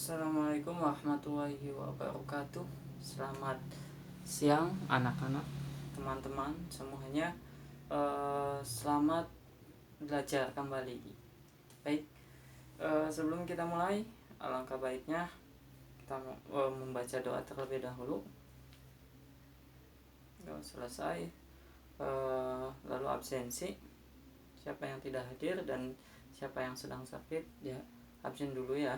Assalamualaikum warahmatullahi wabarakatuh. Selamat siang anak-anak, teman-teman semuanya. Selamat belajar kembali. Baik, sebelum kita mulai, alangkah baiknya kita membaca doa terlebih dahulu. Doa selesai, lalu absensi. Siapa yang tidak hadir dan siapa yang sedang sakit, ya absen dulu ya.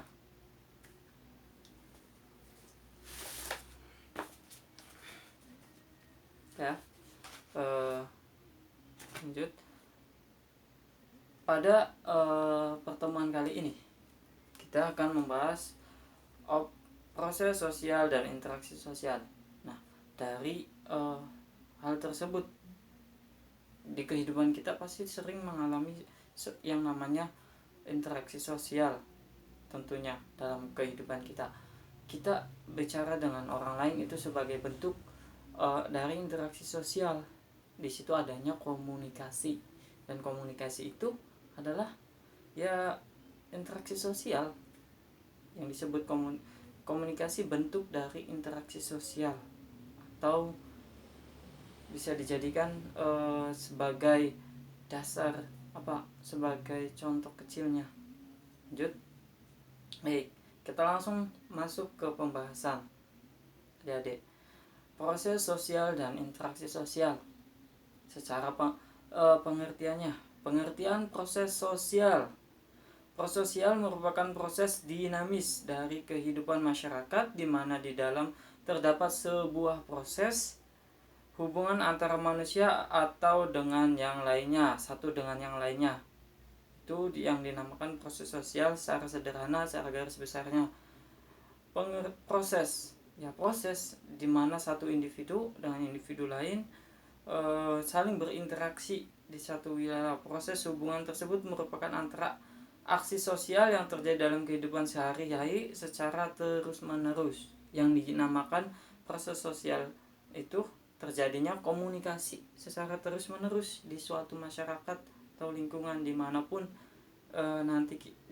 Ya, lanjut pada pertemuan kali ini kita akan membahas proses sosial dan interaksi sosial. Nah, dari hal tersebut di kehidupan kita pasti sering mengalami yang namanya interaksi sosial. Tentunya dalam kehidupan kita bicara dengan orang lain itu sebagai bentuk dari interaksi sosial. Di situ adanya komunikasi, dan komunikasi itu adalah ya interaksi sosial yang disebut komunikasi, bentuk dari interaksi sosial, atau bisa dijadikan sebagai dasar sebagai contoh kecilnya. Lanjut. Baik, kita langsung masuk ke pembahasan. Adik-adik, proses sosial dan interaksi sosial. Secara pengertiannya, pengertian proses sosial. Proses sosial merupakan proses dinamis dari kehidupan masyarakat di mana di dalam terdapat sebuah proses hubungan antara manusia atau dengan yang lainnya, satu dengan yang lainnya. Itu yang dinamakan proses sosial secara sederhana, secara garis besarnya. Proses di mana satu individu dengan individu lain saling berinteraksi di satu wilayah. Proses hubungan tersebut merupakan antara aksi sosial yang terjadi dalam kehidupan sehari-hari secara terus-menerus. Yang dinamakan proses sosial itu terjadinya komunikasi secara terus-menerus di suatu masyarakat atau lingkungan dimanapun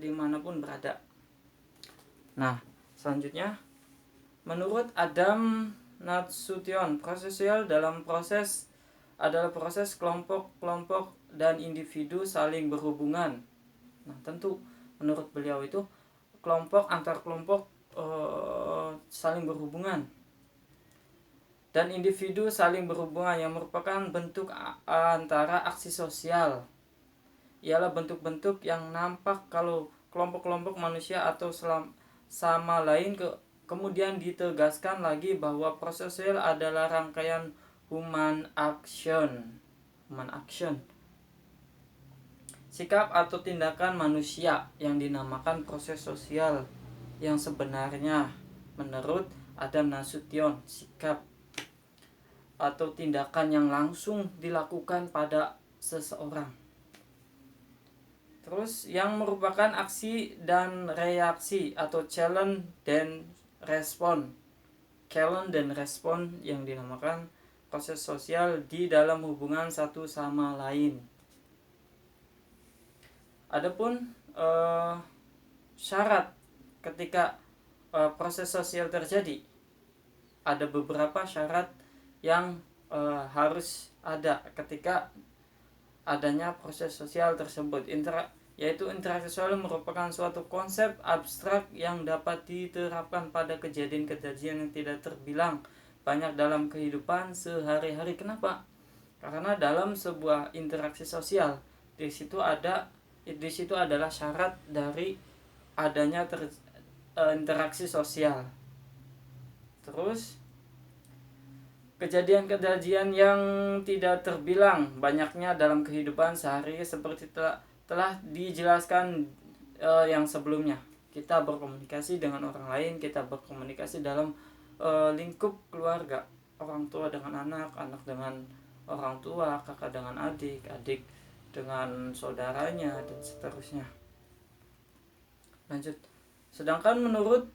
dimanapun berada. Nah, selanjutnya, menurut Adam Nasution, proses sosial dalam proses adalah proses kelompok-kelompok dan individu saling berhubungan. Nah, tentu menurut beliau itu kelompok antar kelompok saling berhubungan, dan individu saling berhubungan yang merupakan bentuk antara aksi sosial. Ialah bentuk-bentuk yang nampak kalau kelompok-kelompok manusia atau sama lain kemudian ditegaskan lagi bahwa proses sosial adalah rangkaian human action, sikap atau tindakan manusia yang dinamakan proses sosial, yang sebenarnya menurut Adam Nasution sikap atau tindakan yang langsung dilakukan pada seseorang. Terus yang merupakan aksi dan reaksi atau challenge dan respon. Challenge dan respon yang dinamakan proses sosial di dalam hubungan satu sama lain. Adapun syarat ketika proses sosial terjadi, ada beberapa syarat yang harus ada ketika adanya proses sosial tersebut. Yaitu interaksi sosial merupakan suatu konsep abstrak yang dapat diterapkan pada kejadian-kejadian yang tidak terbilang banyak dalam kehidupan sehari-hari. Kenapa? Karena dalam sebuah interaksi sosial di situ adalah syarat dari adanya interaksi sosial. Terus kejadian-kejadian yang tidak terbilang banyaknya dalam kehidupan sehari seperti telah dijelaskan yang sebelumnya. Kita berkomunikasi dengan orang lain, kita berkomunikasi dalam lingkup keluarga, orang tua dengan anak, anak dengan orang tua, kakak dengan adik, adik dengan saudaranya, dan seterusnya. Lanjut. Sedangkan menurut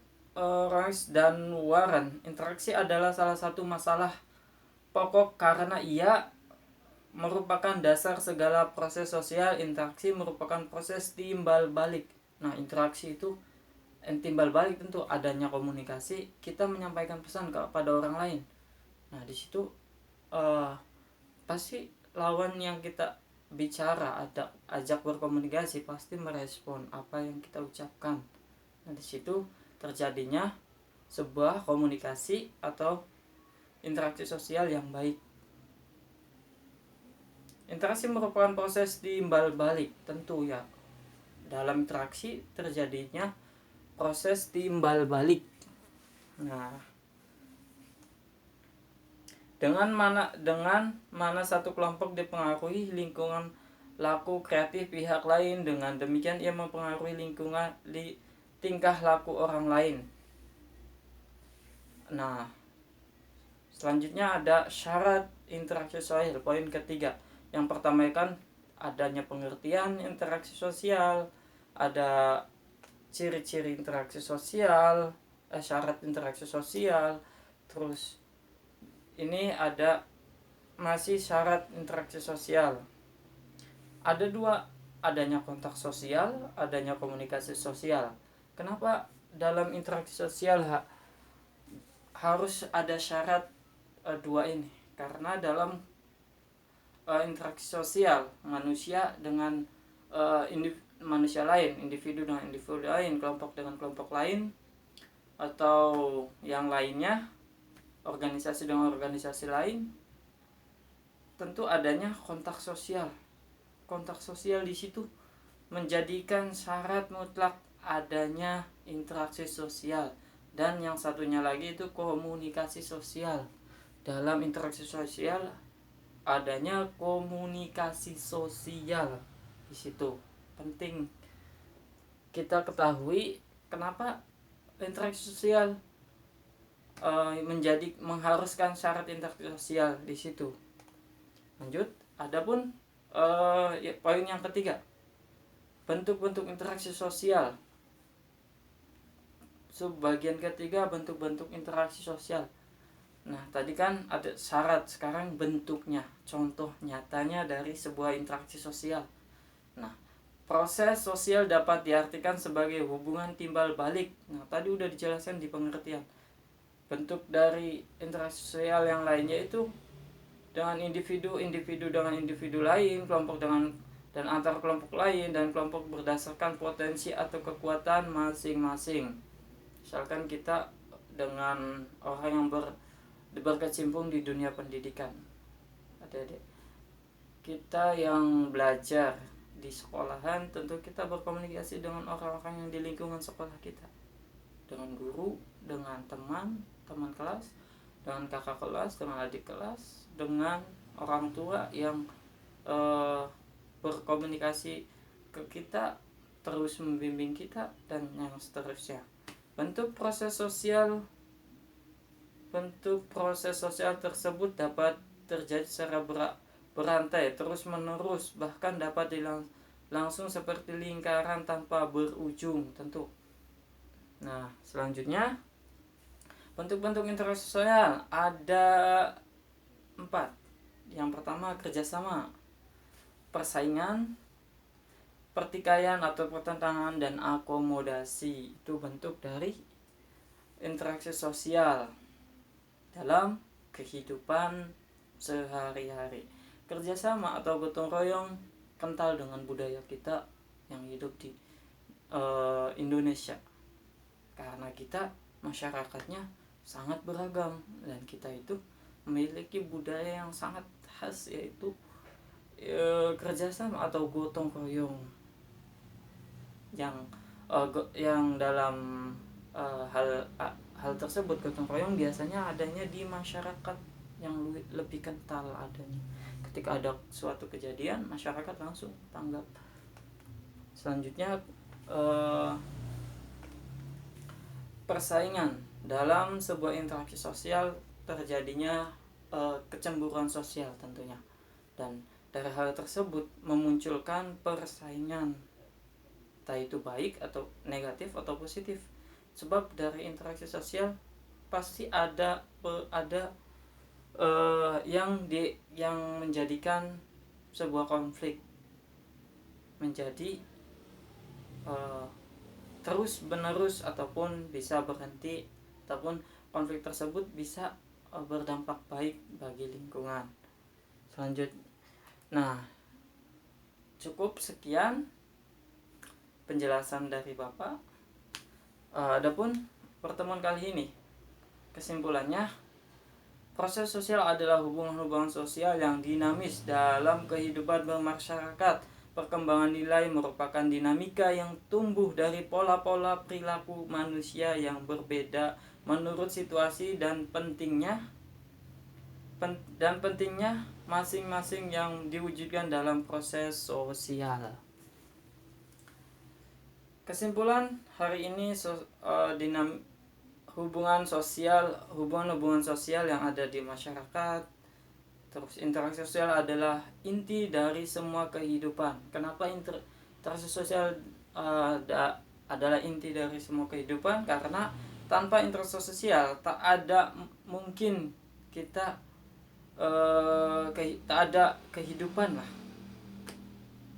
Rice dan Warren, interaksi adalah salah satu masalah pokok karena ia merupakan dasar segala proses sosial. Interaksi merupakan proses timbal balik. Nah, interaksi itu timbal balik tentu adanya komunikasi, kita menyampaikan pesan kepada orang lain. Nah di situ pasti lawan yang kita bicara ajak berkomunikasi pasti merespon apa yang kita ucapkan. Nah di situ terjadinya sebuah komunikasi atau interaksi sosial yang baik. Interaksi merupakan proses timbal balik tentu ya. Dalam interaksi terjadinya proses timbal balik. Nah, dengan mana satu kelompok dipengaruhi lingkungan laku kreatif pihak lain, dengan demikian ia mempengaruhi tingkah laku orang lain. Nah, selanjutnya ada syarat interaksi sosial, poin ketiga. Yang pertama kan adanya pengertian interaksi sosial, ada ciri-ciri interaksi sosial, syarat interaksi sosial, terus ini ada masih syarat interaksi sosial. Ada dua, adanya kontak sosial, adanya komunikasi sosial. Kenapa dalam interaksi sosial harus ada syarat dua ini? Karena dalam interaksi sosial manusia dengan manusia lain, individu dengan individu lain, kelompok dengan kelompok lain, atau yang lainnya, organisasi dengan organisasi lain, tentu adanya kontak sosial. Kontak sosial di situ menjadikan syarat mutlak adanya interaksi sosial. Dan yang satunya lagi itu komunikasi sosial. Dalam interaksi sosial adanya komunikasi sosial di situ. Penting kita ketahui kenapa interaksi sosial menjadi mengharuskan syarat interaksi sosial di situ. Lanjut, adapun poin yang ketiga, bentuk-bentuk interaksi sosial. Bagian ketiga, bentuk-bentuk interaksi sosial. Nah, tadi kan ada syarat, sekarang bentuknya, contoh nyatanya dari sebuah interaksi sosial. Nah, proses sosial dapat diartikan sebagai hubungan timbal balik. Nah, tadi udah dijelaskan di pengertian. Bentuk dari interaksi sosial yang lainnya itu dengan individu dengan individu lain, kelompok dengan dan antar kelompok lain, dan kelompok berdasarkan potensi atau kekuatan masing-masing. Misalkan kita dengan orang yang berkecimpung di dunia pendidikan, adik-adik kita yang belajar di sekolahan, tentu kita berkomunikasi dengan orang-orang yang di lingkungan sekolah kita, dengan guru, dengan teman kelas, dengan kakak kelas, dengan adik kelas, dengan orang tua yang berkomunikasi ke kita, terus membimbing kita, dan yang seterusnya. Bentuk proses sosial tersebut dapat terjadi secara berantai, terus menerus, bahkan dapat langsung seperti lingkaran tanpa berujung tentu. Nah, selanjutnya bentuk-bentuk interaksi sosial ada 4. Yang pertama, kerjasama, persaingan, pertikaian atau pertentangan, dan akomodasi. Itu bentuk dari interaksi sosial dalam kehidupan sehari-hari. Kerjasama atau gotong royong kental dengan budaya kita yang hidup di Indonesia, karena kita masyarakatnya sangat beragam dan kita itu memiliki budaya yang sangat khas, yaitu kerjasama atau gotong royong yang dalam hal tersebut, gotong royong biasanya adanya di masyarakat yang lebih kental adanya. Ketika ada suatu kejadian, masyarakat langsung tanggap. Selanjutnya persaingan. Dalam sebuah interaksi sosial terjadinya kecemburuan sosial tentunya, dan dari hal tersebut memunculkan persaingan, entah itu baik atau negatif atau positif. Sebab dari interaksi sosial pasti ada yang menjadikan sebuah konflik menjadi terus menerus ataupun bisa berhenti, ataupun konflik tersebut bisa berdampak baik bagi lingkungan. Selanjutnya, nah cukup sekian penjelasan dari Bapak. Adapun pertemuan kali ini, kesimpulannya, proses sosial adalah hubungan-hubungan sosial yang dinamis dalam kehidupan bermasyarakat. Perkembangan nilai merupakan dinamika yang tumbuh dari pola-pola perilaku manusia yang berbeda menurut situasi dan pentingnya masing-masing yang diwujudkan dalam proses sosial. Kesimpulan hari ini, hubungan sosial yang ada di masyarakat, terus interaksi sosial adalah inti dari semua kehidupan. Kenapa interaksi sosial adalah inti dari semua kehidupan? Karena tanpa interaksi sosial tak ada mungkin kita tak ada kehidupan lah.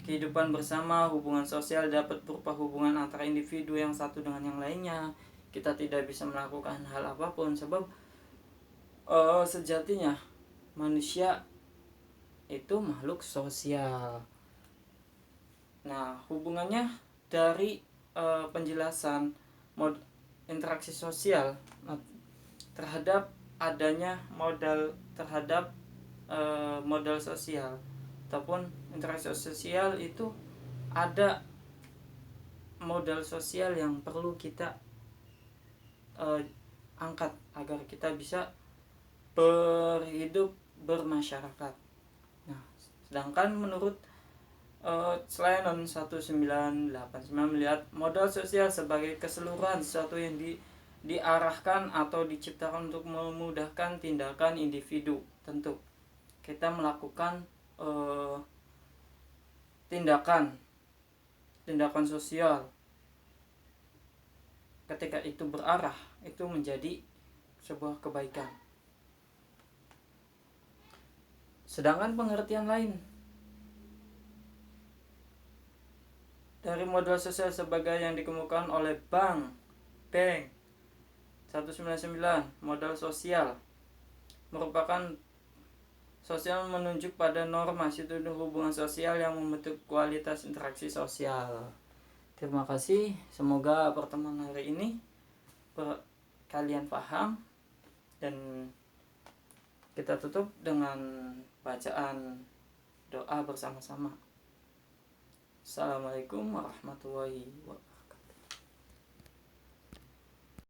Kehidupan bersama, hubungan sosial dapat berupa hubungan antara individu yang satu dengan yang lainnya. Kita tidak bisa melakukan hal apapun sebab sejatinya manusia itu makhluk sosial. Nah, hubungannya dari penjelasan interaksi sosial terhadap adanya modal sosial ataupun interaksi sosial, itu ada modal sosial yang perlu kita angkat agar kita bisa berhidup bermasyarakat. Nah, sedangkan menurut Slanon 1989 melihat modal sosial sebagai keseluruhan sesuatu yang diarahkan atau diciptakan untuk memudahkan tindakan individu. Tentu kita melakukan tindakan sosial, ketika itu berarah, itu menjadi sebuah kebaikan. Sedangkan pengertian lain dari modal sosial sebagai yang dikemukakan oleh Bang 199, modal sosial merupakan sosial menunjuk pada norma situasi hubungan sosial yang membentuk kualitas interaksi sosial. Terima kasih, semoga pertemuan hari ini kalian paham, dan kita tutup dengan bacaan doa bersama-sama. Assalamualaikum warahmatullahi wabarakatuh.